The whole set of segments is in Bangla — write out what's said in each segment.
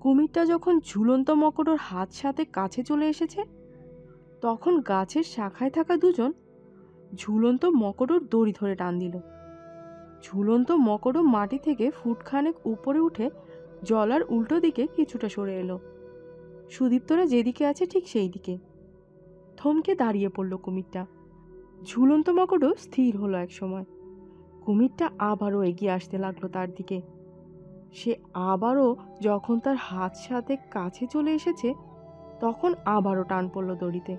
কুমিরটা যখন ঝুলন্ত মকড়োর হাত সাথে কাছে চলে এসেছে, তখন গাছের শাখায় থাকা দুজন ঝুলন্ত মকড়োর দড়ি ধরে টান দিল। ঝুলন্ত মকড়ো মাটি থেকে ফুটখানেক উপরে উঠে জলার উল্টো দিকে কিছুটা সরে এলো। সুদীপ্তরা যেদিকে আছে ঠিক সেই দিকে। থমকে দাঁড়িয়ে পড়ল কুমিরটা। ঝুলন্ত মকড়ো স্থির হলো এক সময়। কুমিরটা আবারও এগিয়ে আসতে লাগলো তার দিকে। সে আবারও যখন তার হাত সাথে কাছে চলে এসেছে, তখন আবারও টান পড়ল দড়িতে।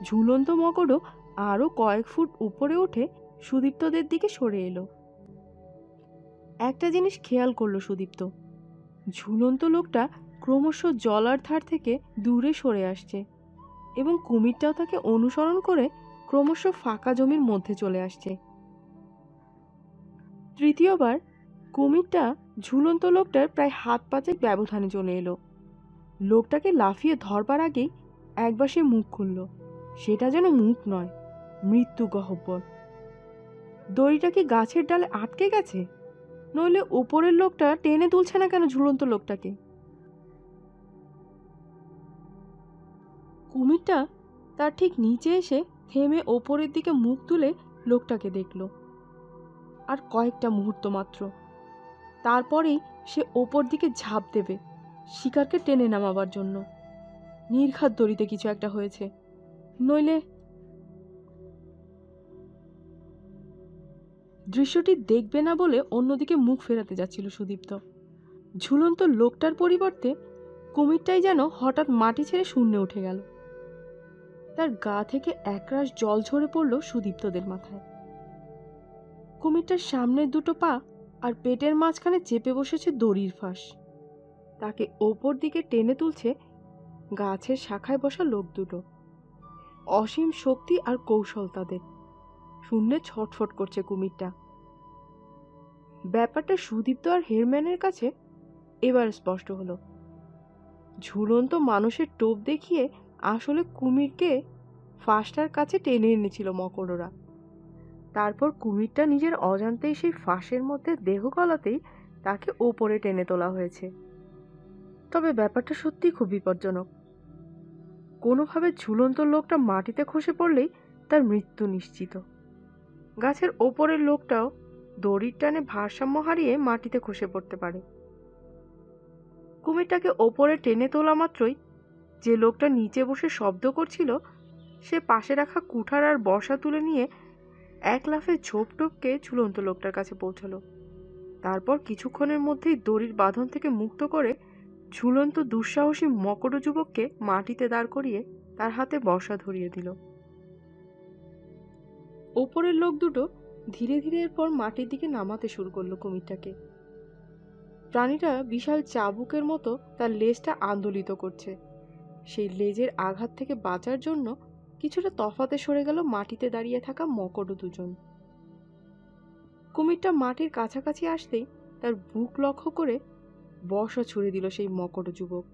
ঝুলন্ত মকড়ো আরও কয়েক ফুট উপরে উঠে সুদীপ্তদের দিকে সরে এলো। একটা জিনিস খেয়াল করলো সুদীপ্ত, ঝুলন্ত লোকটা ক্রমশ জলার ধার থেকে দূরে সরে আসছে এবং কুমিরটাও তাকে অনুসরণ করে ক্রমশ ফাঁকা জমির মধ্যে চলে আসছে। তৃতীয়বার কুমিরটা ঝুলন্ত লোকটার প্রায় হাত পাঁচেক ব্যবধানে চলে এলো। লোকটাকে লাফিয়ে ধরবার আগেই একবার সে মুখ খুলল। সেটা যেন মুখ নয়, মৃত্যু গহ্বর। দড়িটা কি গাছের ডালে আটকে গেছে? নইলে ওপরের লোকটা টেনে তুলছে না কেন ঝুলন্ত লোকটাকে? কুমিরটা তার ঠিক নিচে এসে থেমে ওপরের দিকে মুখ তুলে লোকটাকে দেখল। আর কয়েকটা মুহূর্ত মাত্র, তারপরেই সে ওপর দিকে ঝাঁপ দেবে শিকারকে টেনে নামাবার জন্য। নির্ঘাত দড়িতে কিছু একটা হয়েছে, নইলে। দৃশ্যটি দেখবে না বলে অন্যদিকে মুখ ফেরাতে যাচ্ছিল সুদীপ্ত। ঝুলন্ত লোকটার পরিবর্তে কুমিরটাই যেন হঠাৎ মাটি ছেড়ে শূন্যে উঠে গেল। তার গা থেকে একরাশ জল ঝরে পড়ল সুদীপ্তদের মাথায়। কুমিরটার সামনের দুটো পা আর পেটের মাঝখানে চেপে বসেছে দড়ির ফাঁস। তাকে ওপর দিকে টেনে তুলছে গাছের শাখায় বসা লোক দুটো। অসীম শক্তি আর কৌশল তাদের। শূন্যে ছটফট করছে কুমিরটা। ব্যাপারটা সুদীপ্ত আর হেরম্যানের কাছে এবার স্পষ্ট হলো। ঝুলন্ত মানুষের টোপ দেখিয়ে আসলে কুমিরকে ফাঁসটার কাছে টেনে এনেছিল মকড়রা। তারপর কুমিরটা নিজের অজান্তেই সেই ফাঁসের মধ্যে দেহ গলাতেই তাকে ওপরে টেনে তোলা হয়েছে। তবে ব্যাপারটা সত্যি খুব বিপজ্জনক। কোনোভাবে ঝুলন্ত লোকটা মাটিতে খসে পড়লেই তার মৃত্যু নিশ্চিত। গাছের ওপরের লোকটাও দড়ির টানে ভারসাম্য হারিয়ে মাটিতে খসে পড়তে পারে। কুমিরটাকে ওপরে টেনে তোলা মাত্রই যে লোকটা নিচে বসে শব্দ করছিল, সে পাশে রাখা কুঠার আর বর্শা তুলে নিয়ে এক লাফে ঝোপ টোপকে ঝুলন্ত লোকটার কাছে পৌঁছালো। তারপর কিছুক্ষণের মধ্যেই দড়ির বাঁধন থেকে মুক্ত করে ঝুলন্ত দুঃসাহসী মকড় যুবককে মাটিতে দাঁড় করিয়ে তার হাতে বর্শা ধরিয়ে দিল। ওপরের লোক দুটো ধীরে ধীরে এরপর মাটির দিকে নামাতে শুরু করলো কুমিরটাকে। প্রাণীটা বিশাল চাবুকের মতো তার লেজটা আন্দোলিত করছে। সেই লেজের আঘাত থেকে বাঁচার জন্য কিছুটা তফাতে সরে গেল মাটিতে দাঁড়িয়ে থাকা মকড় দুজন। কুমিরটা মাটির কাছাকাছি আসতেই তার বুক লক্ষ্য করে বর্শা ছুড়ে দিল সেই মকড় যুবক।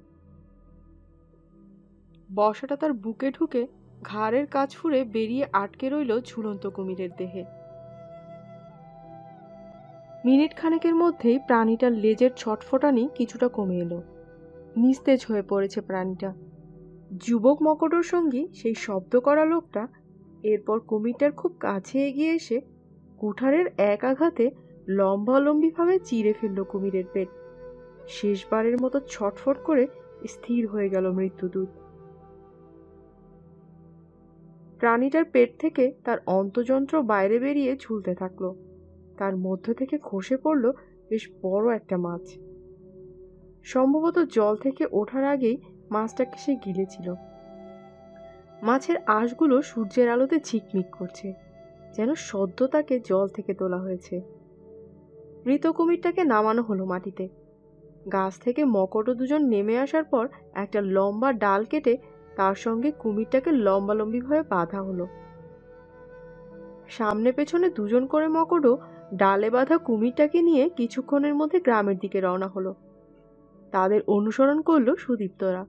বর্শাটা তার বুকে ঢুকে ঘাড়ের কাছ ফুঁড়ে বেরিয়ে আটকে রইল ঝুলন্ত কুমিরের দেহে। মিনিট খানেকের মধ্যেই প্রাণীটার লেজের ছটফটানি কিছুটা কমে এলো। নিস্তেজ হয়ে পড়েছে প্রাণীটা। যুবক মকড়র সঙ্গী সেই শব্দ করা লোকটা এরপর কুমিরটার খুব কাছে এগিয়ে এসে কুঠারের এক আঘাতে লম্বালম্বিভাবে চিরে ফেলল কুমিরের পেট। শেষবারের মতো ছটফট করে স্থির হয়ে গেল মৃত্যুদূত। প্রাণীটার পেট থেকে তার অন্তযন্ত্র বাইরে বেরিয়ে ঝুলতে থাকলো। তার মধ্য থেকে খসে পড়ল বেশ বড় একটা মাছ। সম্ভবত জল থেকে ওঠার আগেই মাছটাকে সে গিলেছিল। মাছের আঁশগুলো সূর্যের আলোতে ঝিকমিক করছে, যেন সদ্য তাকে জল থেকে তোলা হয়েছে। মৃত কুমিরটাকে নামানো হলো মাটিতে। গাছ থেকে মকড় দুজন নেমে আসার পর একটা লম্বা ডাল কেটে তার সঙ্গে কুমিরটাকে লম্বালম্বিভাবে বাঁধা হলো। সামনে পেছনে দুজন করে মকড়ও ডালে বাঁধা কুমিরটাকে নিয়ে কিছুক্ষণের মধ্যে গ্রামের দিকে রওনা হলো। তাদের অনুসরণ করলো সুদীপ্তরা।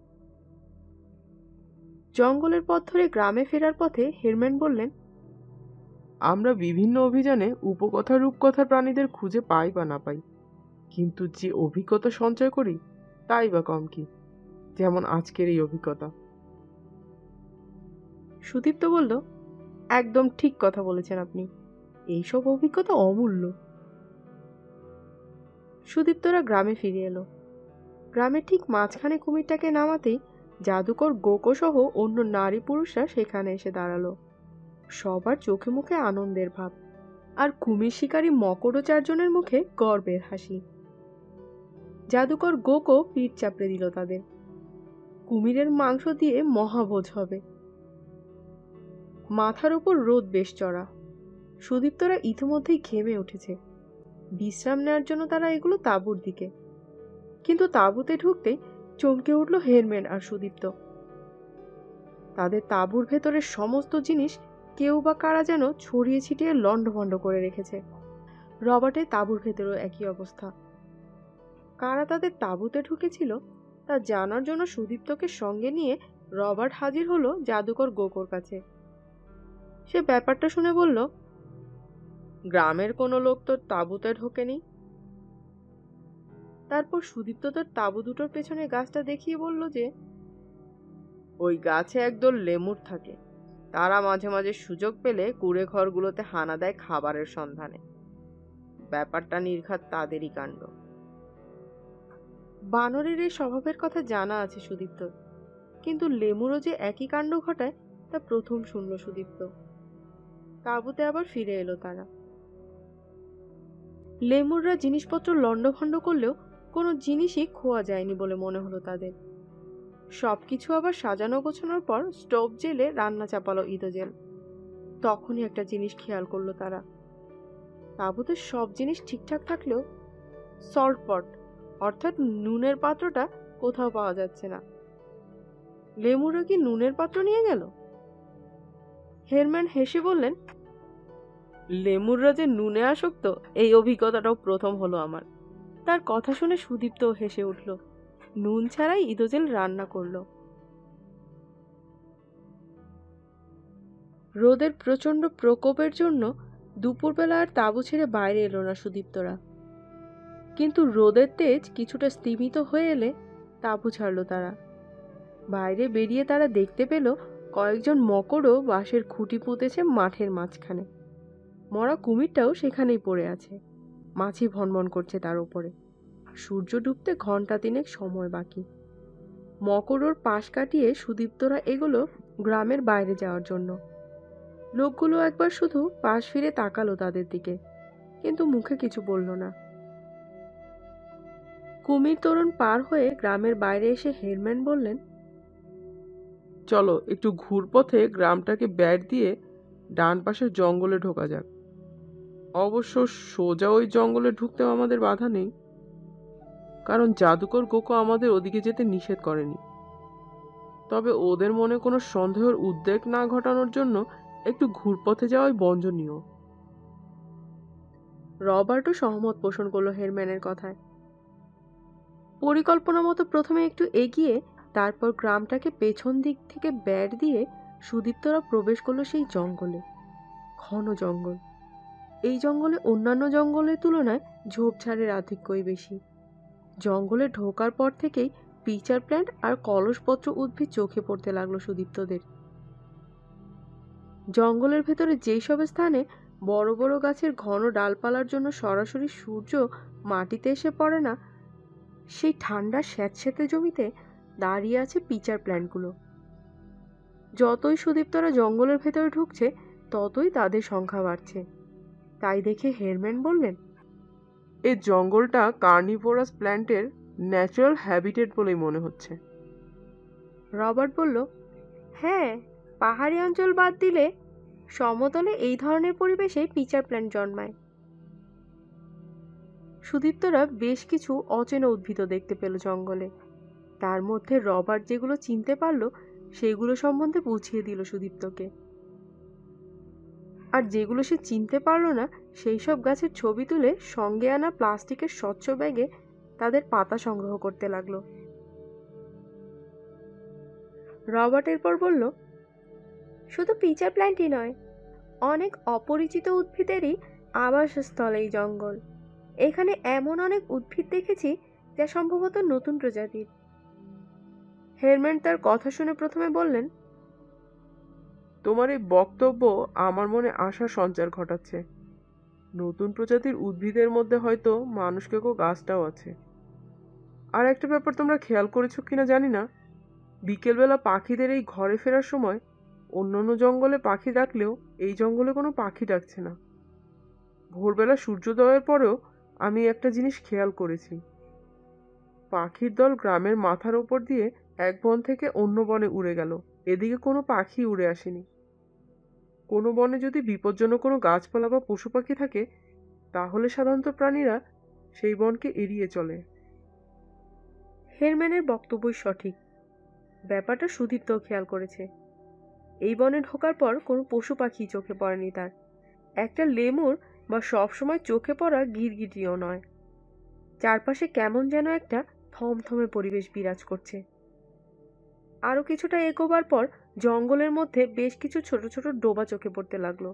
জঙ্গলের পথ ধরে গ্রামে ফেরার পথে হেরম্যান বললেন, আমরা বিভিন্ন অভিযানে উপকথা রূপকথা প্রাণীদের খুঁজে পাই বা না পাই, কিন্তু যে অভিজ্ঞতা সঞ্চয় করি তাই বা কম কি, যেমন আজকের এই অভিজ্ঞতা। সুদীপ্ত বলল, একদম ঠিক কথা বলেছেন আপনি, এইসব অভিজ্ঞতা অমূল্য। সুদীপ্তরা গ্রামে ফিরে এলো। গ্রামের ঠিক মাঝখানে কুমিরটাকে নামাতেই জাদুকর গোকো সহ অন্য নারী পুরুষরা সেখানে এসে দাঁড়ালো। সবার চোখে মুখে আনন্দের ভাব, আর কুমির শিকারী মকড় চারজনের মুখে গর্বের হাসি। জাদুকর গোকো পিঠ চাপড়ে দিল তাদের। কুমিরের মাংস দিয়ে মহাভোজ হবে। মাথার উপর রোদ বেশ চড়া। সুদীপ্তরা ইতিমধ্যেই ঘেমে উঠেছে। বিশ্রাম নেওয়ার জন্য তারা এগুলো তাঁবুর দিকে, কিন্তু তাঁবুতে ঢুকতেই চমকে উঠল হেরম্যান আর সুদীপ্ত। তাদের তাঁবুর ভেতরের সমস্ত জিনিস কেউ বা কারা যেন ছড়িয়ে ছিটিয়ে লণ্ডভণ্ড করে রেখেছে। রবার্টের তাঁবুর ভেতরেও একই অবস্থা। কারা তাদের তাঁবুতে ঢুকেছিল তা জানার জন্য সুদীপ্তকে সঙ্গে নিয়ে রবার্ট হাজির হলো জাদুকর গোকোর কাছে। সে ব্যাপারটা শুনে বলল, গ্রামের কোনো লোক তো তাঁবুতে ঢোকেনি। তারপর সুদীপ্ত তার তাঁবু দুটোর পেছনে গাছটা দেখিয়ে বলল যে, ওই গাছে একদল লেমুর থাকে। তারা মাঝে মাঝে সুযোগ পেলে কুঁড়ে ঘরগুলোতে হানা দেয় খাবারের সন্ধানে। ব্যাপারটা নির্ঘাত তাদেরই কাণ্ড। বানরের এই স্বভাবের কথা জানা আছে সুদীপ্তর, কিন্তু লেমুরও যে একই কাণ্ড ঘটায় তা প্রথম শুনল সুদীপ্ত। তাঁবুতে আবার ফিরে এলো তারা। লেমুররা জিনিসপত্র লণ্ডভণ্ড করলেও কোনো জিনিসই খোয়া যায়নি বলে মনে হলো তাদের। সবকিছু আবার সাজানো গোছানোর পর স্টোভ জেলে রান্না চাপালো ইদোজেল। তখনই একটা জিনিস খেয়াল করলো তারা। তাঁবুতে সব জিনিস ঠিকঠাক থাকলেও সল্ট পট অর্থাৎ নুনের পাত্রটা কোথাও পাওয়া যাচ্ছে না। লেমুররা কি নুনের পাত্র নিয়ে গেল? হেরম্যান হেসে বললেন, লেমুররা যে নুনে আসক্ত, এই অভিজ্ঞতাটাও প্রথম হলো আমার। তার কথা শুনে সুদীপ্তও হেসে উঠল। নুন ছাড়াই ইদোজেল রান্না করলো। রোদের প্রচন্ড প্রকোপের জন্য দুপুরবেলা আর তাঁবু ছেড়ে বাইরে এলো না সুদীপ্তরা। কিন্তু রোদের তেজ কিছুটা স্তিমিত হয়ে এলে তাঁবু ছাড়ল তারা। বাইরে বেরিয়ে তারা দেখতে পেল কয়েকজন মকড়ও বাঁশের খুঁটি পুঁতেছে মাঠের মাঝখানে। মরা কুমিরটাও সেখানেই পড়ে আছে, মাছি ভনভন করছে তার উপরে। সূর্য ডুবতে ঘন্টা তিনেক সময় বাকি। মকড়োর পাশ কাটিয়ে সুদীপ্তরা এগোলো গ্রামের বাইরে যাওয়ার জন্য। লোকগুলো একবার শুধু পাশ ফিরে তাকালো তাদের দিকে, কিন্তু মুখে কিছু বলল না। কুমির তোরণ পার হয়ে গ্রামের বাইরে এসে হেরম্যান বললেন, চলো একটু ঘুরপথে গ্রামটাকে ব্যাট দিয়ে ডান পাশের জঙ্গলে ঢোকা যাক। অবশ্য সোজা ওই জঙ্গলে ঢুকতেও আমাদের বাধা নেই, কারণ জাদুকর গোকো আমাদের ওদিকে যেতে নিষেধ করেনি। তবে ওদের মনে কোনো সন্দেহের উদ্বেগ না ঘটানোর জন্য একটু ঘুরপথে যাওয়াই বঞ্জনীয়। রবার্টও সহমত পোষণ করলো হেরম্যানের কথায়। পরিকল্পনা মতো প্রথমে একটু এগিয়ে তারপর গ্রামটাকে পেছন দিক থেকে ব্যাট দিয়ে সুদীপ্তরা প্রবেশ করলো সেই জঙ্গলে। ঘন জঙ্গল। এই জঙ্গলে অন্যান্য জঙ্গলের তুলনায় ঝোপঝাড়ের আধিক্যই বেশি। জঙ্গলে ঢোকার পর থেকেই পিচার প্ল্যান্ট আর কলসপত্র উদ্ভিদ চোখে পড়তে লাগলো সুদীপ্তদের। জঙ্গলের ভেতরে যেই সব স্থানে বড় বড় গাছের ঘন ডালপালার জন্য সরাসরি সূর্য মাটিতে এসে পড়ে না, সেই ঠান্ডা স্যাঁতস্যাঁতে জমিতে দাঁড়িয়ে আছে পিচার প্ল্যান্টগুলো। যতই সুদীপ্তরা জঙ্গলের ভেতরে ঢুকছে ততই তাদের সংখ্যা বাড়ছে। তাই দেখে হেরম্যান বললেন, এই জঙ্গলটা কার্নিভোরাস প্ল্যান্টের ন্যাচারাল হ্যাবিটেট বলেই মনে হচ্ছে। রবার্ট বলল, হ্যাঁ, পাহাড়ি অঞ্চল বাদ দিলে সমতলে এই ধরনের পরিবেশে পিচার প্ল্যান্ট জন্মায়। সুদীপ্তরা বেশ কিছু অচেনা উদ্ভিদ দেখতে পেল জঙ্গলে। তার মধ্যে রবার্ট যেগুলো চিনতে পারল সেগুলো সম্বন্ধে বুঝিয়ে দিল সুদীপ্তকে। আর যেগুলো সে চিনতে পারল না সেই সব গাছের ছবি তুলে সঙ্গে আনা প্লাস্টিকের স্বচ্ছ ব্যাগে তাদের পাতা সংগ্রহ করতে লাগলো। রবার্ট এরপর বলল, শুধু পিচার প্ল্যান্টই নয়, অনেক অপরিচিত উদ্ভিদেরই আবাসস্থল এই জঙ্গল। এখানে এমন অনেক উদ্ভিদ দেখেছি যা সম্ভবত নতুন প্রজাতির। হেরম্যান তার কথা শুনে প্রথমে বললেন, তোমার এই বক্তব্য আমার মনে আশার সঞ্চার ঘটাচ্ছে। নতুন প্রজাতির উদ্ভিদের মধ্যে হয়তো মানুষকেও গাছটাও আছে। আর একটা ব্যাপার তোমরা খেয়াল করেছো কিনা জানি না, বিকেলবেলা পাখিদের এই ঘরে ফেরার সময় অন্যান্য জঙ্গলে পাখি ডাকলেও এই জঙ্গলে কোনো পাখি ডাকছে না। ভোরবেলা সূর্যোদয়ের পরেও আমি একটা জিনিস খেয়াল করেছি, পাখির দল গ্রামের মাথার ওপর দিয়ে এক বন থেকে অন্য বনে উড়ে গেল, এদিকে কোনো পাখি উড়ে আসেনি। কোনো বনে যদি বিপজ্জনক কোনো গাছপালা বা পশু পাখি থাকে, তাহলে সাধারণত প্রাণীরা সেই বনকে এড়িয়ে চলে। হেরম্যানের বক্তব্যই সঠিক। ব্যাপারটা সুদীপ্তও খেয়াল করেছে। এই বনে ঢোকার পর কোনো পশু পাখি চোখে পড়েনি তার, একটা লেমুর বা সবসময় চোখে পড়া গিরগিটিও নয়। চারপাশে কেমন যেন একটা থমথমে পরিবেশ বিরাজ করছে। আরো কিছুটা এগোবার পর জঙ্গলের মধ্যে বেশ কিছু ছোট ছোট ডোবা চোখে পড়তে লাগলো,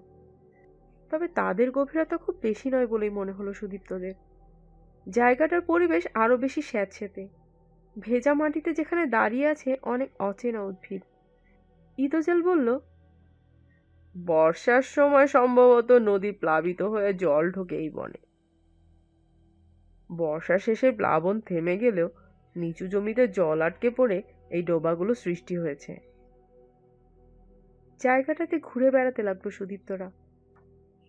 তবে তাদের গভীরতা খুব বেশি নয় বলেই মনে হলো সুদীপ্তদের। জায়গাটার পরিবেশ আরো বেশি স্যাঁতসেঁতে, ভেজা মাটিতে যেখানে দাঁড়িয়ে আছে অনেক অচেনা উদ্ভিদ। ইদোজেল বলল, বর্ষার সময় সম্ভবত নদী প্লাবিত হয়ে জল ঢোকে এই বনে। বর্ষা শেষে প্লাবন থেমে গেলেও নিচু জমিতে জল আটকে পড়ে এই ডোবাগুলো সৃষ্টি হয়েছে। জায়গাটাতে ঘুরে বেড়াতে লাগলো সুদীপ্তরা।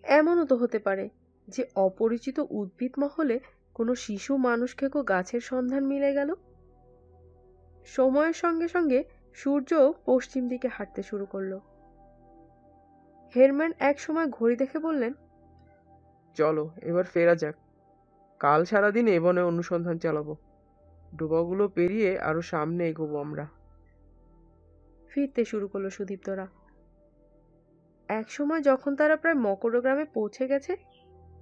এমনও তো হতে পারে যে অপরিচিত উদ্ভিদ মহলে কোনো শিশু মানুষ খেকো গাছের সন্ধান মিলে গেল। সময়ের সঙ্গে সঙ্গে সূর্য পশ্চিম দিকে হাঁটতে শুরু করলো। হেরম্যান এক সময় ঘড়ি দেখে বললেন, চলো এবার ফেরা যাক। কাল সারাদিন এ বনে অনুসন্ধান চালাবো। ডোবাগুলো পেরিয়ে আরো সামনে এগোবো আমরা। ফিরতে শুরু করলো সুদীপ্তরা। এক সময় যখন তারা প্রায় মকড় গ্রামে পৌঁছে গেছে,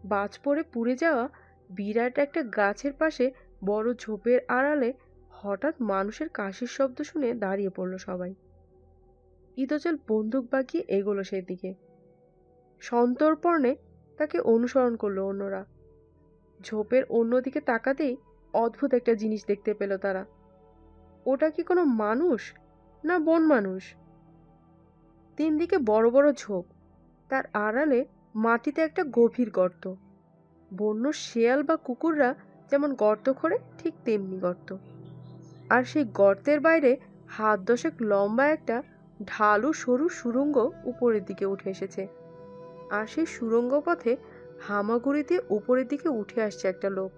বাজ পড়ে পুড়ে যাওয়া বিরাট একটা গাছের পাশে বড় ঝোপের আড়ালে হঠাৎ মানুষের কাশির শব্দ শুনে দাঁড়িয়ে পড়ল সবাই। ইদোজেল বন্দুক বাগিয়ে এগোলো সেই দিকে। সন্তর্পণে তাকে অনুসরণ করলো অন্যরা। ঝোপের অন্যদিকে তাকাতেই অদ্ভুত একটা জিনিস দেখতে পেল তারা। ওটা কি কোনো মানুষ না বন মানুষ? তিন দিকে বড় বড় ঝোপ, তার আড়ালে মাটিতে একটা গভীর গর্ত। বন্য শেয়াল বা কুকুররা যেমন গর্ত খোঁড়ে ঠিক তেমনি গর্ত। আর সেই গর্তের বাইরে হাত দশেক লম্বা একটা ঢালু সরু সুড়ঙ্গ উপরের দিকে উঠে এসেছে। আর সেই সুড়ঙ্গ পথে হামাগুড়ি দিয়ে উপরের দিকে উঠে আসছে একটা লোক।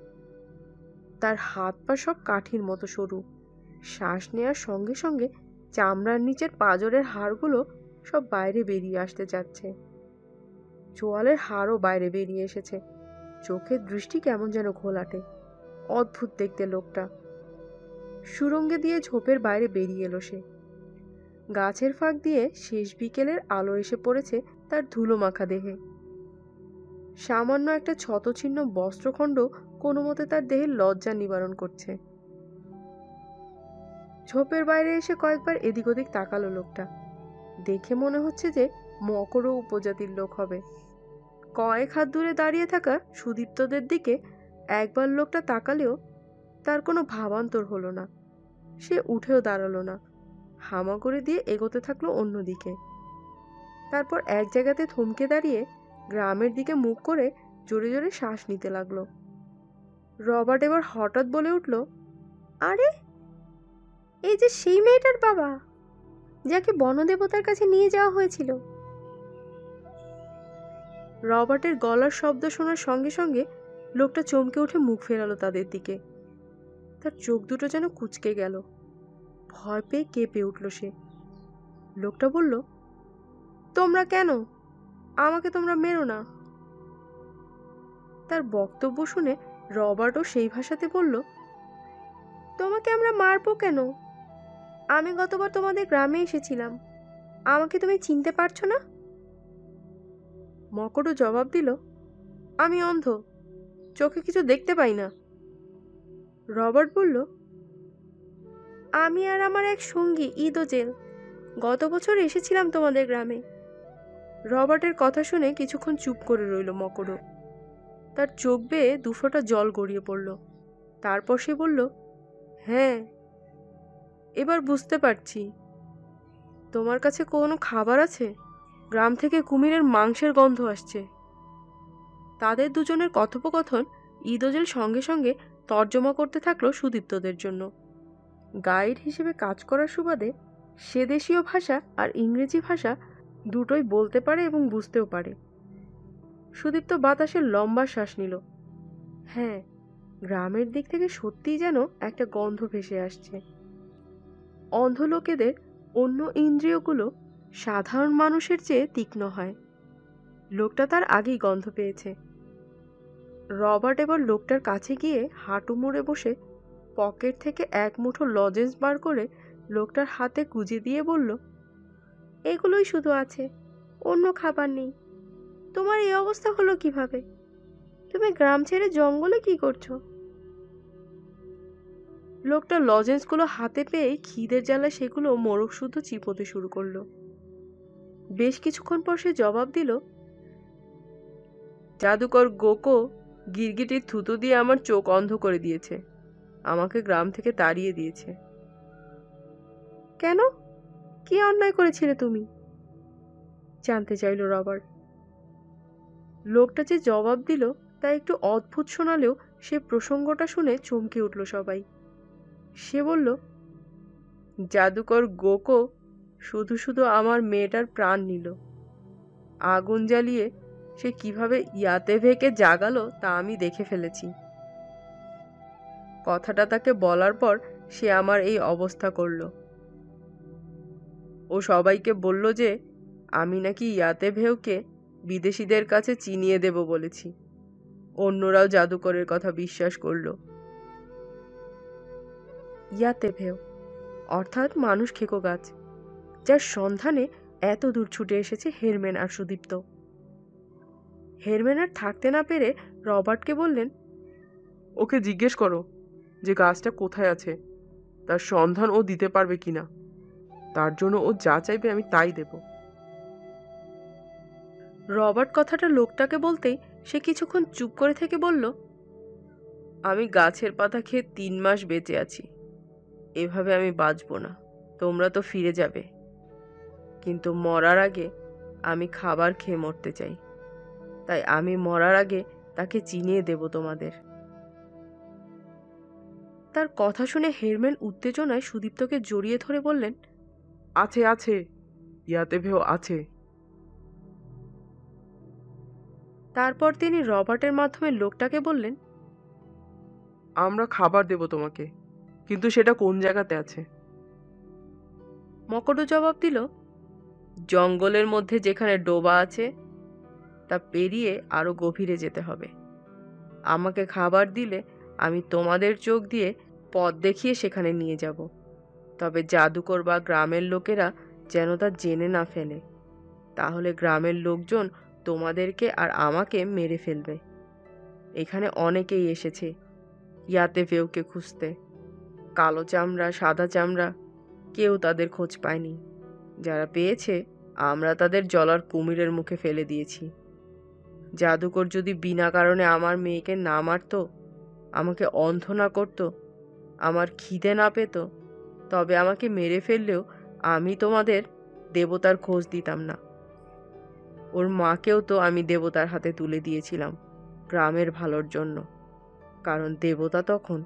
তার হাত পা সব কাঠির মতো সরু, শ্বাস নেওয়ার সঙ্গে সঙ্গে চামড়ার নিচের পাঁজরের হাড়গুলো সব বাইরে বেরিয়ে আসতে যাচ্ছে। চোয়ালের হাড়ও বাইরে বেরিয়ে এসেছে। চোখের দৃষ্টি কেমন যেন ঘোলাটে। অদ্ভুত দেখতে লোকটা। সুড়ঙ্গে দিয়ে ঝোপের বাইরে বেরিয়ে এলো সে। গাছের ফাঁক দিয়ে শেষ বিকেলের আলো এসে পড়েছে তার ধুলো মাখা দেহে। সামান্য একটা ক্ষতচিহ্ন বস্ত্রখণ্ড কোনো মতে তার দেহের লজ্জা নিবারণ করছে। ঝোপের বাইরে এসে কয়েকবার এদিক ওদিক তাকালো লোকটা। দেখে মনে হচ্ছে যে মকর উপজাতির লোক হবে। কয়েক হাত দূরে দাঁড়িয়ে থাকা সুদীপ্তদের দিকে একবার লোকটা তাকালেও তার কোনো ভাবান্তর হলো না। সে উঠেও দাঁড়ালো না, হামাগুড়ি দিয়ে এগোতে থাকলো অন্যদিকে। তারপর এক জায়গাতে থমকে দাঁড়িয়ে গ্রামের দিকে মুখ করে জোরে জোরে শ্বাস নিতে লাগলো। রবার্ট এবার হঠাৎ বলে উঠল, আরে এই যে সেই মেয়েটার বাবা, যাকে বনদেবতার কাছে নিয়ে যাওয়া হয়েছিল। রবার্টের গলার শব্দ শোনার সঙ্গে সঙ্গে লোকটা চমকে উঠে মুখ ফেরালো তাদের দিকে। তার চোখ দুটো যেন কুঁচকে গেল। ভয় পেয়ে কেঁপে উঠল সে। লোকটা বলল, তোমরা কেন? আমাকে তোমরা মেরো না। তার বক্তব্য শুনে রবার্টও সেই ভাষাতে বলল, তোমাকে আমরা মারবো কেন? আমি গতবার তোমাদের গ্রামে এসেছিলাম, আমাকে তুমি চিনতে পারছো না? মকরও জবাব দিল, আমি অন্ধ, চোখে কিছু দেখতে পাই না। রবার্ট বলল, আমি আর আমার এক সঙ্গী ইদোজেল গত বছর এসেছিলাম তোমাদের গ্রামে। রবার্টের কথা শুনে কিছুক্ষণ চুপ করে রইল মকরও। তার চোখ বেয়ে দুফোঁটা জল গড়িয়ে পড়ল। তারপর সে বলল, হ্যাঁ, এবার বুঝতে পারছি। তোমার কাছে কোনো খাবার আছে? গ্রাম থেকে কুমিরের মাংসের গন্ধ আসছে। তাদের দুজনের কথোপকথন ইদোজেল সঙ্গে সঙ্গে তর্জমা করতে থাকলো সুদীপ্তদের জন্য। গাইড হিসেবে কাজ করার সুবাদে সে দেশীয় ভাষা আর ইংরেজি ভাষা দুটোই বলতে পারে এবং বুঝতেও পারে। সুদীপ্ত বাতাসে লম্বা শ্বাস নিল। হ্যাঁ, গ্রামের দিক থেকে সত্যিই যেন একটা গন্ধ ভেসে আসছে। অন্ধ লোকেদের অন্য ইন্দ্রিয়গুলো সাধারণ মানুষের চেয়ে তীক্ষ্ণ হয়। লোকটা তার আগেই গন্ধ পেয়েছে। রবার্ট এবার লোকটার কাছে গিয়ে হাঁটু মুড়ে বসে পকেট থেকে এক মুঠো লজেন্স বার করে লোকটার হাতে গুজে দিয়ে বলল, এগুলোই শুধু আছে, অন্য খাবার নেই। তোমার এই অবস্থা হলো কিভাবে? তুমি গ্রাম ছেড়ে জঙ্গলে কি করছো? লোকটা লজেন্সগুলো হাতে পেয়ে খিদের জ্বালায় সেগুলো মোড়ক শুদ্ধ চিবোতে শুরু করলো। বেশ কিছুক্ষণ পর সে জবাব দিল, জাদুকর গোকো গিরগিটির থুতু দিয়ে আমার চোখ অন্ধ করে দিয়েছে, আমাকে গ্রাম থেকে তাড়িয়ে দিয়েছে। কেন? কি অন্যায় করেছিলে তুমি? জানতে চাইল রবার্ট। লোকটা যে জবাব দিল তা একটু অদ্ভুত শোনালেও সে প্রসঙ্গটা শুনে চমকে উঠল সবাই। সে বলল, জাদুকর গোকো শুধু শুধু আমার মেয়েটার প্রাণ নিল। আগুন জ্বালিয়ে সে কিভাবে ইয়াতেভেকে জাগালো তা আমি দেখে ফেলেছি। কথাটা তাকে বলার পর সে আমার এই অবস্থা করল। ও সবাইকে বলল যে আমি নাকি ইয়াতেভেওকে বিদেশিদের কাছে চিনিয়ে দেব বলেছি। অন্যরাও জাদুকরের কথা বিশ্বাস করল। ইয়াতেভেও অর্থাৎ মানুষ খেকো গাছ, যার সন্ধানে এত দূর ছুটে এসেছে হেরমেন আর সুদীপ্ত। হেরমেন আর থাকতে না পেরে রবার্টকে বললেন, ওকে জিজ্ঞেস করো যে গাছটা কোথায় আছে, তার সন্ধান ও দিতে পারবে কিনা। তার জন্য ও যা চাইবে আমি তাই দেব। রবার্ট কথাটা লোকটাকে বলতেই সে কিছুক্ষণ চুপ করে থেকে বলল, আমি গাছের পাতা খেয়ে 3 মাস বেঁচে আছি। এভাবে আমি বাঁচব না। তোমরা তো ফিরে যাবে, কিন্তু মরার আগে আমি খাবার খেয়ে মরতে চাই। তাই আমি মরার আগে তাকে চিনিয়ে দেব তোমাদের। তার কথা শুনে হেরমেন উত্তেজনায় সুদীপ্তকে জড়িয়ে ধরে বললেন, আছে আছে, ইয়াতেভেও আছে। তারপর তিনি রবার্টের মাধ্যমে লোকটাকে বললেন, আমরা খাবার দেব তোমাকে, কিন্তু সেটা কোন জায়গাতে আছে? মকরও জবাব দিল, জঙ্গলের মধ্যে যেখানে ডোবা আছে তা পেরিয়ে আরো গভীরে যেতে হবে। আমাকে খাবার দিলে আমি তোমাদের চোখ দিয়ে পথ দেখিয়ে সেখানে নিয়ে যাব। তবে জাদুকর বা গ্রামের লোকেরা যেন তা জেনে না ফেলে, তাহলে গ্রামের লোকজন তোমাদেরকে আর আমাকে মেরে ফেলবে। এখানে অনেকেই এসেছে ইয়াতেভেওকে খুঁজতে। কালো চামড়া, সাদা চামড়া, কেউ তাদের খোঁজ পায়নি। যারা পেয়েছে আমরা তাদের জলার কুমিরের মুখে ফেলে দিয়েছি। জাদুকর যদি বিনা কারণে আমার মেয়েকে না মারত, আমাকে অন্ধ না করত, আমার খিদে না পেত, তবে আমাকে মেরে ফেললেও আমি তোমাদের দেবতার খোঁজ দিতাম না। ওর মাকেও তো আমি দেবতার হাতে তুলে দিয়েছিলাম গ্রামের ভালোর জন্য, কারণ দেবতা তখন।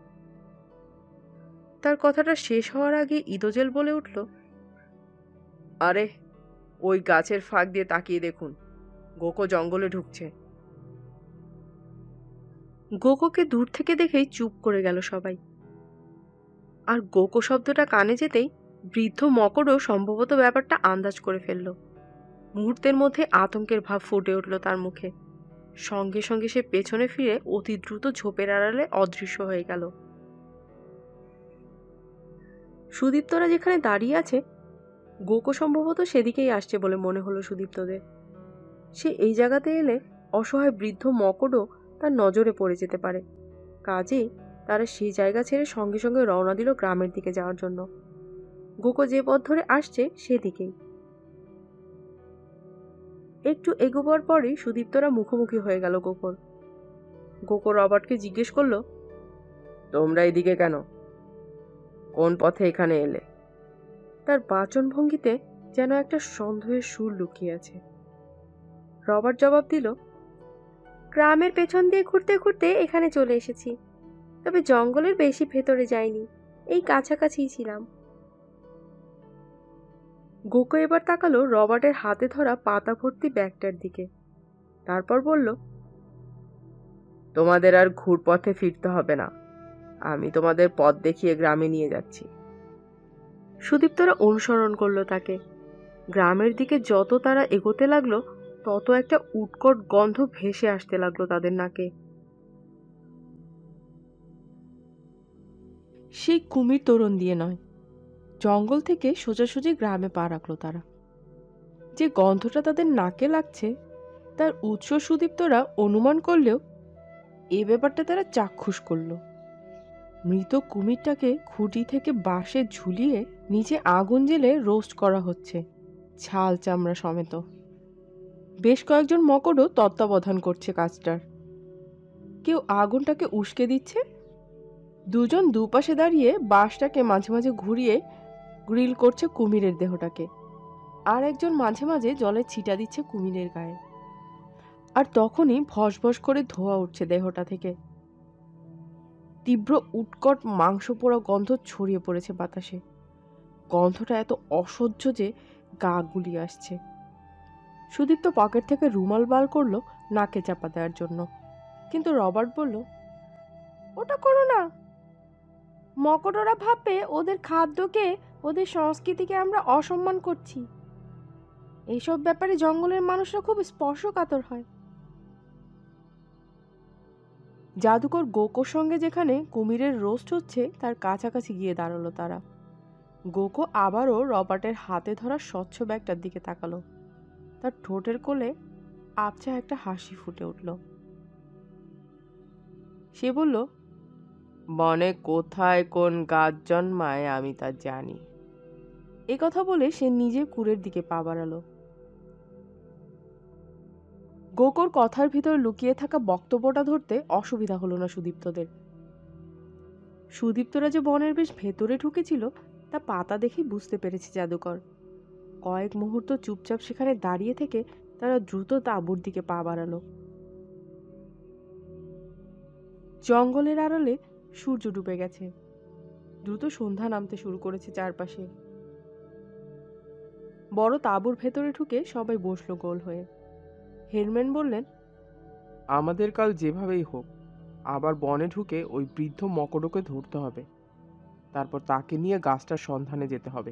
তার কথাটা শেষ হওয়ার আগে ইদোজেল বলে উঠল, আরে ওই গাছের ফাঁক দিয়ে তাকিয়ে দেখুন, গোকো জঙ্গলে ঢুকছে। গোকোকে দূর থেকে দেখেই চুপ করে গেল সবাই। আর গোকো শব্দটা কানে যেতেই বৃদ্ধ মকরও সম্ভবত ব্যাপারটা আন্দাজ করে ফেলল। মুহূর্তের মধ্যে আতঙ্কের ভাব ফুটে উঠল তার মুখে। সঙ্গে সঙ্গে সে পেছনে ফিরে অতি দ্রুত ঝোপের আড়ালে অদৃশ্য হয়ে গেল। সুদীপ্তরা যেখানে দাঁড়িয়ে আছে, গোকো সম্ভবত সেদিকেই আসছে বলে মনে হলো সুদীপ্তদের। সে এই জায়গাতে এলে অসহায় বৃদ্ধ মকরও তার নজরে পড়ে যেতে পারে। কাজেই তারা সেই জায়গা ছেড়ে সঙ্গে সঙ্গে রওনা দিল গ্রামের দিকে যাওয়ার জন্য। গোকো যে পথ ধরে আসছে সেদিকেই। একটু এগোবার পরেই সুদীপ্তরা মুখোমুখি হয়ে গেল গোকোর। গোকো রবার্টকে জিজ্ঞেস করল, তোমরা এদিকে কেন? কোন পথে এখানে এলে? তার বাচনভঙ্গিতে যেন একটা সন্দেহের সুর লুকিয়ে আছে। রবার্ট জবাব দিল, গ্রামের পেছন দিয়ে ঘুরতে ঘুরতে এখানে চলে এসেছি, তবে জঙ্গলের বেশি ভেতরে যাইনি, এই কাছাকাছিই ছিলাম। গোকো এবার তাকালো রবার্টের হাতে ধরা পাতা ভর্তি ব্যাগটার দিকে, তারপর বলল, তোমাদের আর ঘুরপথে ফিরতে হবে না, আমি তোমাদের পথ দেখিয়ে গ্রামে নিয়ে যাচ্ছি। সুদীপ্তরা অনুসরণ করলো তাকে। গ্রামের দিকে যত তারা এগোতে লাগলো তত একটা উৎকট গন্ধ ভেসে আসতে লাগলো তাদের নাকে। সেই কুমির তোরণ দিয়ে নয়, জঙ্গল থেকে সোজাসুজি গ্রামে পা রাখলো তারা। যে গন্ধটা তাদের নাকে লাগছে তার উৎস সুদীপ্তরা অনুমান করলেও এ ব্যাপারটা তারা চাক্ষুষ করলো। মৃত কুমিরটাকে খুঁটি থেকে বাঁশে ঝুলিয়ে নিচে আগুন জ্বেলে রোস্ট করা হচ্ছে, ছাল চামড়া সমেত। বেশ কয়েকজন মকড়ও তত্ত্বাবধান করছে কাজটার। কেউ আগুনটাকে উস্কে দিচ্ছে, দুজন দুপাশে দাঁড়িয়ে বাঁশটাকে মাঝে মাঝে ঘুরিয়ে গ্রিল করছে কুমিরের দেহটাকে, আর একজন মাঝে মাঝে জলে ছিটা দিচ্ছে কুমিরের গায়ে। আর তখনই ভসভস করে ধোঁয়া উঠছে দেহটা থেকে। তীব্র উৎকট মাংস পোড়া গন্ধ ছড়িয়ে পড়েছে বাতাসে। গন্ধটা এত অসহ্য যে গা গুলিয়ে আসছে। সুদীপ্ত পকেট থেকে রুমাল বার করলো নাকে চাপা দেওয়ার জন্য, কিন্তু রবার্ট বলল, ওটা করো না। মকড়রা ভাববে ওদের খাদ্যকে, ওদের সংস্কৃতিকে আমরা অসম্মান করছি। এইসব ব্যাপারে জঙ্গলের মানুষরা খুব স্পর্শকাতর হয়। জাদুকর গোকোর সঙ্গে যেখানে কুমিরের রোস্ট হচ্ছে তার কাছাকাছি গিয়ে দাঁড়ালো তারা। গোকো আবারও রবার্টের হাতে ধরা স্বচ্ছ ব্যাগটার দিকে তাকালো। তার ঠোঁটের কোলে আবছা একটা হাসি ফুটে উঠল। সে বলল, বনে কোথায় কোন গাছ জন্মায় আমি তা জানি। এ কথা বলে সে নিজে কুড়ের দিকে পা বাড়ালো। গোকোর কথার ভিতর লুকিয়ে থাকা বক্তব্যটা ধরতে অসুবিধা হলো না সুদীপ্তদের। সুদীপ্তরা যে বনের বেশ ভেতরে ঢুকেছিল তা পাতা দেখে বুঝতে পেরেছে জাদুকর। কয়েক মুহূর্ত চুপচাপ সেখানে দাঁড়িয়ে থেকে তারা দ্রুত তাঁবুর দিকে পা বাড়ালো। জঙ্গলের আড়ালে সূর্য ডুবে গেছে, দ্রুত সন্ধ্যা নামতে শুরু করেছে চারপাশে। বড় তাঁবুর ভেতরে ঢুকে সবাই বসলো গোল হয়ে। হেরম্যান বললেন, আমাদের কাল যেভাবেই হোক আবার বনে ঢুকে ওই বৃদ্ধ মকড়কে ধরতে হবে, তারপর তাকে নিয়ে গাছটার সন্ধানে যেতে হবে।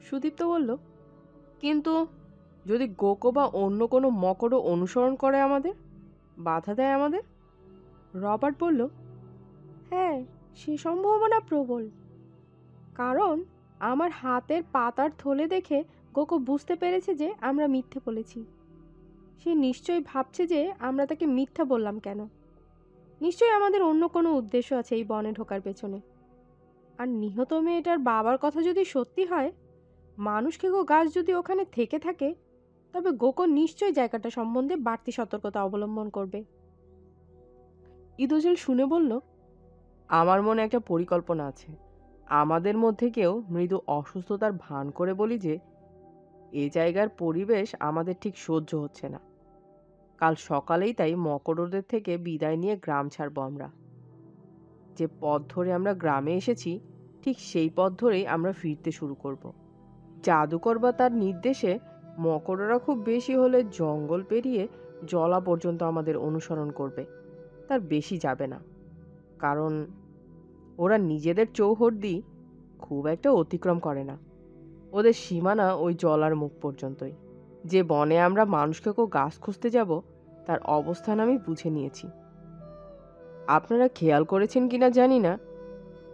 সুদীপ্ত বলল, কিন্তু যদি গোকো বা অন্য কোনো মকড় অনুসরণ করে আমাদের, বাধা দেয় আমাদের? রবার্ট বলল, হ্যাঁ, সে সম্ভাবনা প্রবল। কারণ আমার হাতের পাতার থলে দেখে গোকো বুঝতে পেরেছে যে আমরা মিথ্যে বলেছি। সে নিশ্চয়ই ভাবছে যে আমরা তাকে মিথ্যা বললাম কেন। নিশ্চয়ই আমাদের অন্য কোনো উদ্দেশ্য আছে এই বনে ঢোকার পেছনে। আর নিহত মেয়েটার বাবার কথা যদি সত্যি হয়, মানুষ খেকো গাছ যদি ওখানে থেকে থাকে, তবে গোকো নিশ্চয়ই জায়গাটা সম্বন্ধে বাড়তি সতর্কতা অবলম্বন করবে। ইদোজেল শুনে বলল, আমার মনে একটা পরিকল্পনা আছে। আমাদের মধ্যে কেউ মৃদু অসুস্থতার ভান করে বলি যে এ জায়গার পরিবেশ আমাদের ঠিক সহ্য হচ্ছে না। কাল সকালেই তাই মকড়দের থেকে বিদায় নিয়ে গ্রাম ছাড়বো আমরা। যে পথ ধরে আমরা গ্রামে এসেছি ঠিক সেই পথ ধরেই আমরা ফিরতে শুরু করব। জাদুকর বা তার নির্দেশে মকড়রা খুব বেশি হলে জঙ্গল পেরিয়ে জলা পর্যন্ত আমাদের অনুসরণ করবে, তার বেশি যাবে না। কারণ ওরা নিজেদের চৌহদ্দি খুব একটা অতিক্রম করে না। ওদের সীমানা ওই জলার মুখ পর্যন্তই। যে বনে আমরা মানুষকে কেউ গাছ খুঁজতে যাব তার অবস্থান আমি বুঝে নিয়েছি। আপনারা খেয়াল করেছেন কিনা জানি না,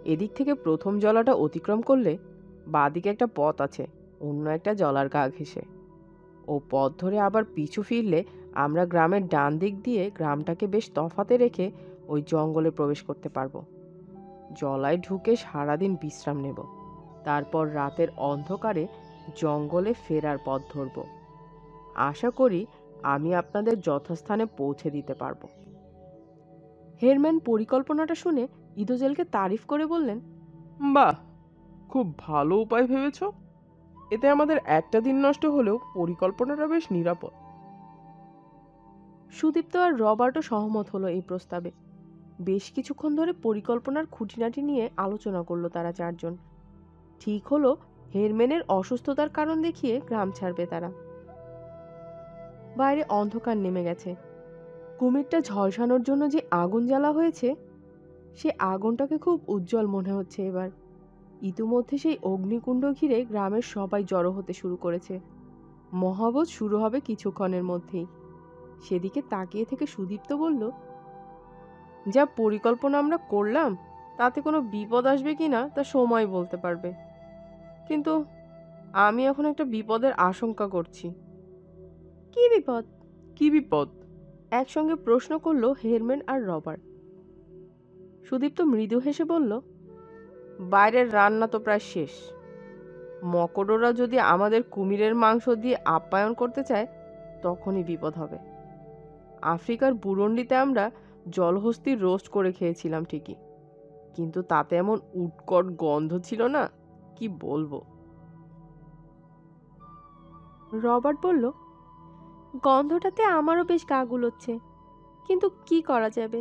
এদিক থেকে প্রথম জলাটা অতিক্রম করলে বাঁদিকে একটা পথ আছে অন্য একটা জলার গা ঘেঁষে। ও পথ ধরে আবার পিছু ফিরলে আমরা গ্রামের ডান দিক দিয়ে গ্রামটাকে বেশ তফাতে রেখে ওই জঙ্গলে প্রবেশ করতে পারবো। জলায় ঢুকে সারাদিন বিশ্রাম নেব, তারপর রাতের অন্ধকারে জঙ্গলে ফেরার পথ ধরব। আশা করি আমি আপনাদের যথাস্থানে পৌঁছে দিতে পারবো। হেরম্যান পরিকল্পনাটা শুনে ইদোজেলকে তারিফ করে বললেন, বাহ, খুব ভালো উপায় ভেবেছ। এতে আমাদের একটা দিন নষ্ট হলেও পরিকল্পনাটা বেশ নিরাপদ। সুদীপ্ত আর রবার্টও সহমত হলো এই প্রস্তাবে। বেশ কিছুক্ষণ ধরে পরিকল্পনার খুঁটিনাটি নিয়ে আলোচনা করলো তারা চারজন। ঠিক হলো হেরম্যানের অসুস্থতার কারণ দেখিয়ে গ্রাম ছাড়বে তারা। বাইরে অন্ধকার নেমে গেছে। কুমিরটা ঝলসানোর জন্য যে আগুন জ্বালা হয়েছে, সে আগুনটাকে খুব উজ্জ্বল মনে হচ্ছে এবার। ইতিমধ্যে সেই অগ্নিকুণ্ড ঘিরে গ্রামের সবাই জড়ো হতে শুরু করেছে। মহাবোধ শুরু হবে কিছুক্ষণের মধ্যেই। সেদিকে তাকিয়ে থেকে সুদীপ্ত বলল, যা পরিকল্পনা আমরা করলাম তাতে কোনো বিপদ আসবে কিনা তা সময় বলতে পারবে, কিন্তু আমি এখন একটা বিপদের আশঙ্কা করছি। কি বিপদ? কি বিপদ? একসঙ্গে প্রশ্ন করলো হেরম্যান আর রবার্ট। সুদীপ্ত মৃদু হেসে বলল, বাইরের রান্না তো প্রায় শেষ। মকড়রা যদি আমাদের কুমিরের মাংস দিয়ে আপ্যায়ন করতে চায় তখনই বিপদ হবে। আফ্রিকার বুরুন্ডিতে আমরা জলহস্তির রোস্ট করে খেয়েছিলাম ঠিকই, কিন্তু তাতে এমন উৎকট গন্ধ ছিল না, কি বলবো। রবার্ট বলল, গন্ধটাতে আমারও বেশ গা গুলোচ্ছে, কিন্তু কি করা যাবে?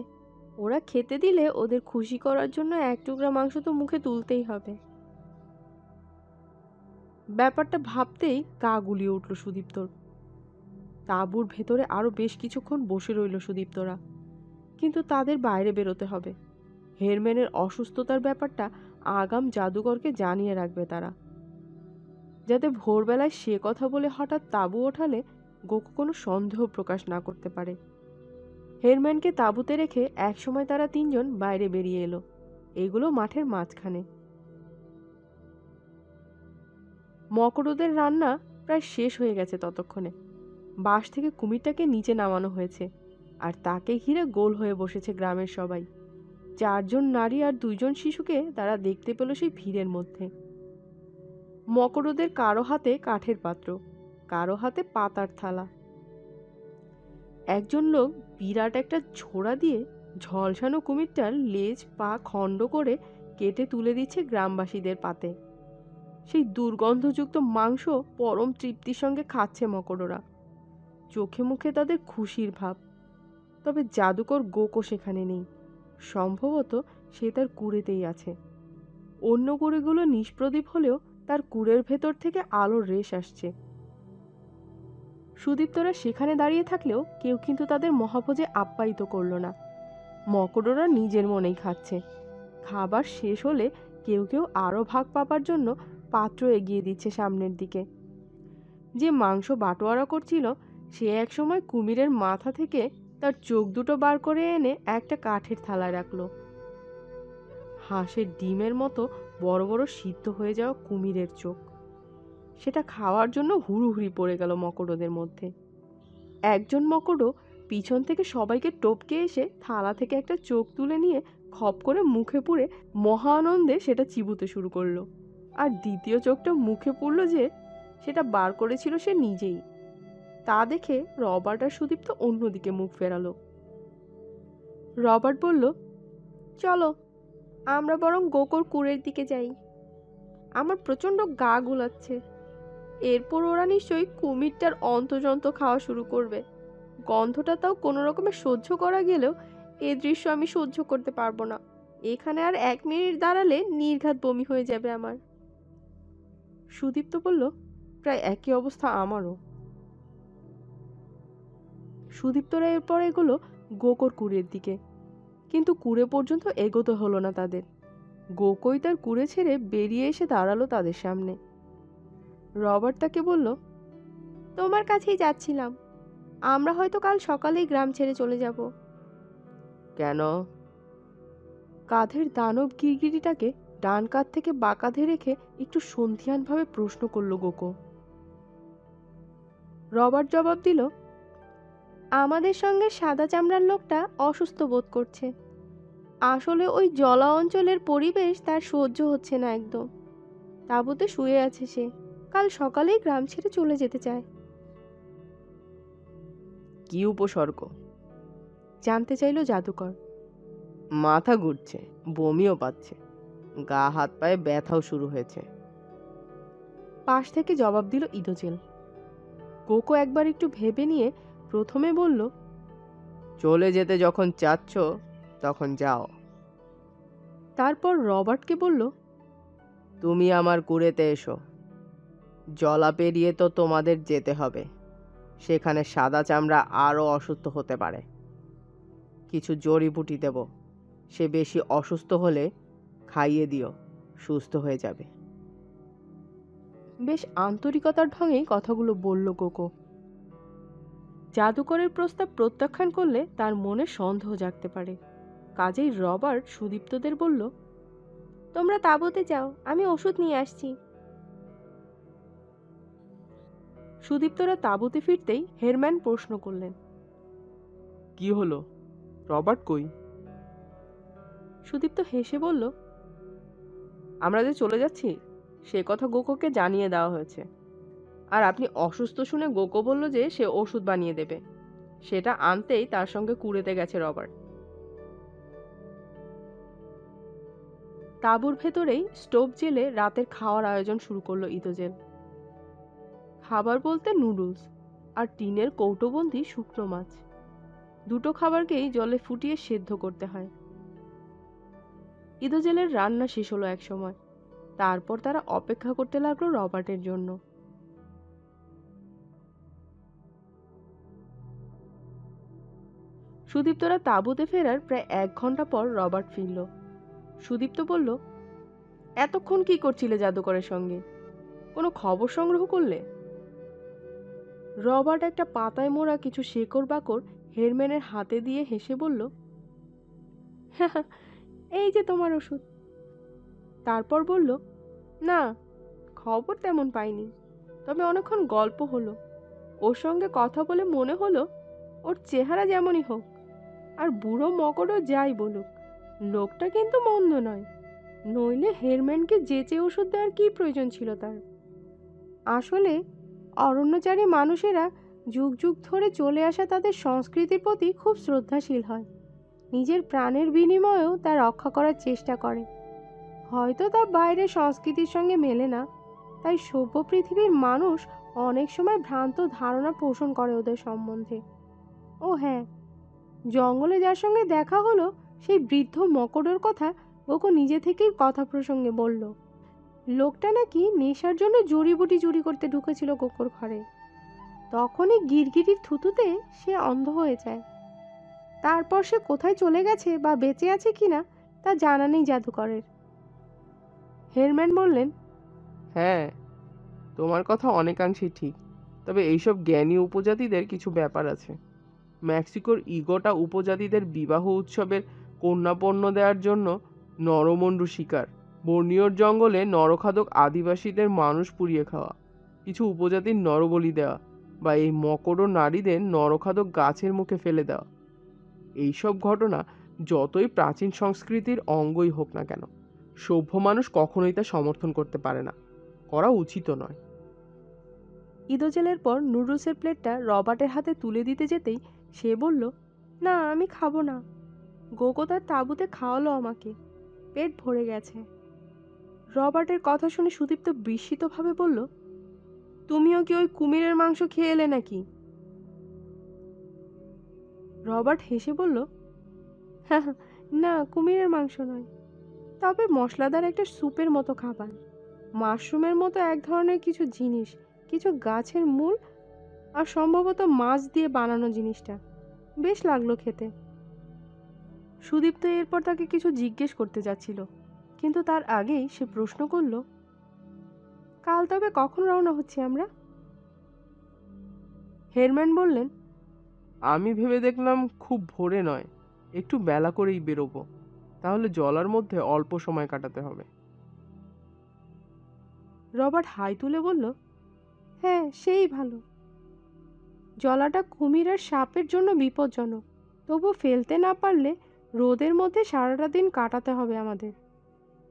ওরা খেতে দিলে ওদের খুশি করার জন্য এক টুকরা মাংস তো মুখে তুলতেই হবে। ব্যাপারটা ভাবতেই গা গুলিয়ে উঠল সুদীপ্তর। তাঁবুর ভেতরে আরো বেশ কিছুক্ষণ বসে রইল সুদীপ্তরা, কিন্তু তাদের বাইরে বেরোতে হবে। হেরম্যানের অসুস্থতার ব্যাপারটা আগাম জাদুকরকে জানিয়ে রাখবে তারা, যাতে ভোরবেলায় সে কথা বলে হঠাৎ তাঁবু ওঠালে গোকু কোনো সন্দেহ প্রকাশ না করতে পারে। হেরম্যানকে তাঁবুতে রেখে একসময় তারা তিনজন বাইরে বেরিয়ে এলো। এগুলো মাঠের মাঝখানে। মকরদের রান্না প্রায় শেষ হয়ে গেছে ততক্ষণে। বাঁশ থেকে কুমিরটাকে নিচে নামানো হয়েছে, আর তাকে ঘিরে গোল হয়ে বসেছে গ্রামের সবাই। 4 জন নারী আর 2 জন শিশুকে তারা দেখতে পেল সেই ভিড়ের মধ্যে। মকরদের কারো হাতে কাঠের পাত্র, কারো হাতে পাতার থালা। একজন লোক বিরাট একটা ঝোড়া দিয়ে ঝলসানো কুমিরটার লেজ পা খণ্ড করে কেটে তুলে দিচ্ছে গ্রামবাসীদের পাতে। সেই দুর্গন্ধযুক্ত মাংস পরম তৃপ্তির সঙ্গে খাচ্ছে মকররা। চোখে মুখে তাদের খুশির ভাব। তবে জাদুকর গোকো সেখানে নেই। সম্ভবত সে তার কুঁড়েতেই আছে। অন্য কুঁড়েগুলো নিষ্প্রদীপ হলেও তার কুঁড়ের ভেতর থেকে আলোর রেশ আসছে। সুদীপ্তরা সেখানে দাঁড়িয়ে থাকলেও কেউ কিন্তু তাদের মহাভোজে আপ্যায়িত করল না। মকররা নিজের মনেই খাচ্ছে। খাবার শেষ হলে কেউ কেউ আরও ভাগ পাবার জন্য পাত্র এগিয়ে দিচ্ছে সামনের দিকে। যে মাংস বাটোয়ারা করছিল সে একসময় কুমিরের মাথা থেকে তার চোখ দুটো বার করে এনে একটা কাঠের থালায় রাখল। হাঁসের ডিমের মতো বড় বড় সিদ্ধ হয়ে যাওয়া কুমিরের চোখ। সেটা খাওয়ার জন্য হুড়ুহুড়ি পড়ে গেল মকরদের মধ্যে। একজন মকরও পিছন থেকে সবাইকে টপকে এসে থালা থেকে একটা চোখ তুলে নিয়ে খপ করে মুখে পুরে মহা আনন্দে সেটা চিবুতে শুরু করলো। আর দ্বিতীয় চোখটা মুখে পুরল যে সেটা বার করেছিল সে নিজেই। তা দেখে রবার্ট আর সুদীপ্ত অন্যদিকে মুখ ফেরালো। রবার্ট বলল, চলো আমরা বরং গোকোর কুঁড়ের দিকে যাই। আমার প্রচণ্ড গা গুলাচ্ছে। এরপর ওরা নিশ্চয়ই কুমিরটার অন্তর্জন্ত খাওয়া শুরু করবে। গন্ধটা তাও কোনো রকমে সহ্য করা গেলেও এ দৃশ্য আমি সহ্য করতে পারবো না। এখানে আর 1 মিনিট দাঁড়ালে নির্ঘাত বমি হয়ে যাবে আমার। সুদীপ্ত বলল, প্রায় একই অবস্থা আমারও। সুদীপ্তরা এরপর এগোলো গোকোর কুঁড়ের দিকে, কিন্তু কুঁড়ে পর্যন্ত এগোতে হলো না তাদের। গোকোই তার কুঁড়ে ছেড়ে বেরিয়ে এসে দাঁড়ালো তাদের সামনে। রবার্ট তাকে বলল, তোমার কাছেই যাচ্ছিলাম। আমরা হয়তো কাল সকালেই গ্রাম ছেড়ে চলে যাব। কেন? কাঁধের দানব গিরগিটিটাকে ডান কাঁধ থেকে বাঁ কাঁধে রেখে একটু সন্ধিয়ানভাবে প্রশ্ন করল গোকো। রবার্ট জবাব দিল, আমাদের সঙ্গে সাদা চামড়ার লোকটা অসুস্থ বোধ করছে। আসলে ওই জলা অঞ্চলের পরিবেশ তার সহ্য হচ্ছে না একদম। তাঁবুতে শুয়ে আছে সে। কাল সকালেই গ্রাম ছেড়ে চলে যেতে চায়। কি উপসর্গ? জানতে চাইল জাদুকর। মাথা ঘুরছে, বমিও পাচ্ছে, গা হাত পায়ে ব্যথাও শুরু হয়েছে। পাশ থেকে জবাব দিল ইদোজেল। কোকো একবার একটু ভেবে নিয়ে প্রথমে বলল, চলে যেতে যখন চাচ্ছ তখন যাও। তারপর রবার্টকে বলল, তুমি আমার কুড়েতে এসো। জলা পেরিয়ে তো তোমাদের যেতে হবে, সেখানে সাদা চামড়া আরও অসুস্থ হতে পারে। কিছু জড়িবুটি দেব, সে বেশি অসুস্থ হলে খাইয়ে দিও, সুস্থ হয়ে যাবে। বেশ আন্তরিকতার ঢঙেই কথাগুলো বলল কোকো। জাদুকরের প্রস্তাব প্রত্যাখ্যান করলে তার মনে সন্দেহ জাগতে পারে। কাজেই রবার্ট সুদীপ্তদের বলল, তোমরা তাঁবুতে যাও, আমি ওষুধ নিয়ে আসছি। সুদীপ্তরা তাঁবুতে ফিরতেই হেরম্যান প্রশ্ন করলেন, কি হলো, রবার্ট কই? সুদীপ্ত হেসে বলল, আমরা যে চলে যাচ্ছি সে কথা গোকোকে জানিয়ে দেওয়া হয়েছে। আর আপনি অসুস্থ শুনে গোকো বলল যে সে ওষুধ বানিয়ে দেবে, সেটা আনতেই তার সঙ্গে কুড়েতে গেছে রবার্ট। তাঁবুর ভেতরেই স্টোভ জেলে রাতের খাওয়ার আয়োজন শুরু করলো ইদোজেল। খাবার বলতে নুডলস আর টিনের কৌটোবন্দি শুকনো মাছ, দুটো খাবারকেই জলে ফুটিয়ে সেদ্ধ করতে হয়। ইদোজেলের রান্না শেষ হলো এক সময়। তারপর তারা অপেক্ষা করতে লাগলো রবার্টের জন্য। সুদীপ্তরা তাঁবুতে ফেরার প্রায় 1 ঘন্টা পর রবার্ট ফিরল। সুদীপ্ত বলল, এতক্ষণ কি করছিলে জাদুকরের সঙ্গে? কোনো খবর সংগ্রহ করলে? রবার্ট একটা পাতায় মোড়া কিছু শেকড় বাকড় হেরম্যানের হাতে দিয়ে হেসে বলল, এই যে তোমার ওষুধ। তারপর বলল, না, খবর তেমন পাইনি, তবে অনেকক্ষণ গল্প হলো। ওর সঙ্গে কথা বলে মনে হলো ওর চেহারা যেমনই হোক আর বুড়ো মকড়ও যাই বলুক, লোকটা কিন্তু মন্দ নয়। নইলে হেরম্যানকে যেচে ওষুধ দেওয়ার কি প্রয়োজন ছিল তার? আসলে অরণ্যচারী মানুষেরা যুগ যুগ ধরে চলে আসা তাদের সংস্কৃতির প্রতি খুব শ্রদ্ধাশীল হয়। নিজের প্রাণের বিনিময়েও তা রক্ষা করার চেষ্টা করে। হয়তো তা বাইরের সংস্কৃতির সঙ্গে মেলে না, তাই সভ্য পৃথিবীর মানুষ অনেক সময় ভ্রান্ত ধারণা পোষণ করে ওদের সম্বন্ধে। ও হ্যাঁ, জঙ্গলে যার সঙ্গে দেখা হলো সেই বৃদ্ধ মকড়ের কথা গোকো নিজে থেকেই কথা প্রসঙ্গে বলল। লোকটা নাকি নেশার জন্য জড়িবুটি চুরি করতে ঢুকেছিল গোকোর ঘরে। তখনই গিরগিটির থুতুতে সে অন্ধ হয়ে যায়। তারপর সে কোথায় চলে গেছে বা বেঁচে আছে কিনা তা জানা নেই জাদুকরের। হেরম্যান বললেন, হ্যাঁ, তোমার কথা অনেকাংশেই ঠিক, তবে এইসব জ্ঞানী উপজাতিদের কিছু ব্যাপার আছে। মেক্সিকোর ইগোটা উপজাতিদের বিবাহ উৎসবের কন্যাপণ্য দেওয়ার জন্য নরমন্ডু শিকার, বর্নিওর জঙ্গলে নরখাদক আদিবাসীদের মানুষ পুড়িয়ে খাওয়া, কিছু উপজাতির নরবলি দেওয়া, বা এই মকড় নারীদের নরখাদক গাছের মুখে ফেলে দেওয়া। এইসব ঘটনা যতই প্রাচীন সংস্কৃতির অঙ্গই হোক না কেন, সভ্য মানুষ কখনোই তা সমর্থন করতে পারে না, করা উচিত নয়। ইদোজেলের পর নুডলসের প্লেটটা রবার্টের হাতে তুলে দিতে যেতেই সে বলল, না, আমি খাবো না। গোগো তার তাঁবুতে খাওয়ালো আমাকে, পেট ভরে গেছে। রবার্টের কথা শুনে সুদীপ্ত বিস্মিতভাবে বলল, তুমিও কি ওই কুমিরের মাংস খেয়ে এলে নাকি? রবার্ট হেসে বলল, না, কুমিরের মাংস নয়, তবে মশলাদার একটা স্যুপের মতো খাবার, মাশরুমের মতো এক ধরনের কিছু জিনিস, কিছু গাছের মূল আর সম্ভবত মাছ দিয়ে বানানো জিনিসটা। বেশ লাগলো খেতে। সুদীপ্ত এরপর তাকে কিছু জিজ্ঞেস করতে যাচ্ছিল, কিন্তু তার আগেই সে প্রশ্ন করল, কাল তবে কখন রওনা হচ্ছি আমরা? হেরম্যান বললেন, আমি ভেবে দেখলাম খুব ভোরে নয়, একটু বেলা করেই বেরোবো, তাহলে জলার মধ্যে অল্প সময় কাটাতে হবে। রবার্ট হাই তুলে বলল, হ্যাঁ, সেই ভালো। জলাটা কুমির আর সাপের জন্য বিপজ্জনক, তবু ফেলতে না পারলে রোদের মধ্যে সারাটা দিন কাটাতে হবে আমাদের।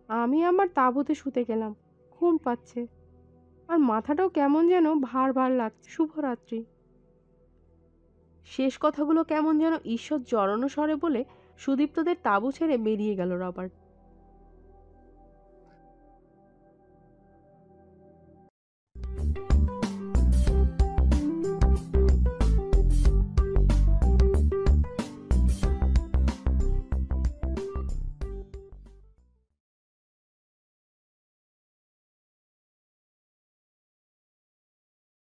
আমি আমার তাঁবুতে শুতে গেলাম, ঘুম পাচ্ছে, আর মাথাটাও কেমন যেন ভার ভার লাগছে। শুভরাত্রি। শেষ কথাগুলো কেমন যেন ঈষৎ জড়ানো স্বরে বলে সুদীপ্তদের তাঁবু ছেড়ে বেরিয়ে গেল রবার্ট।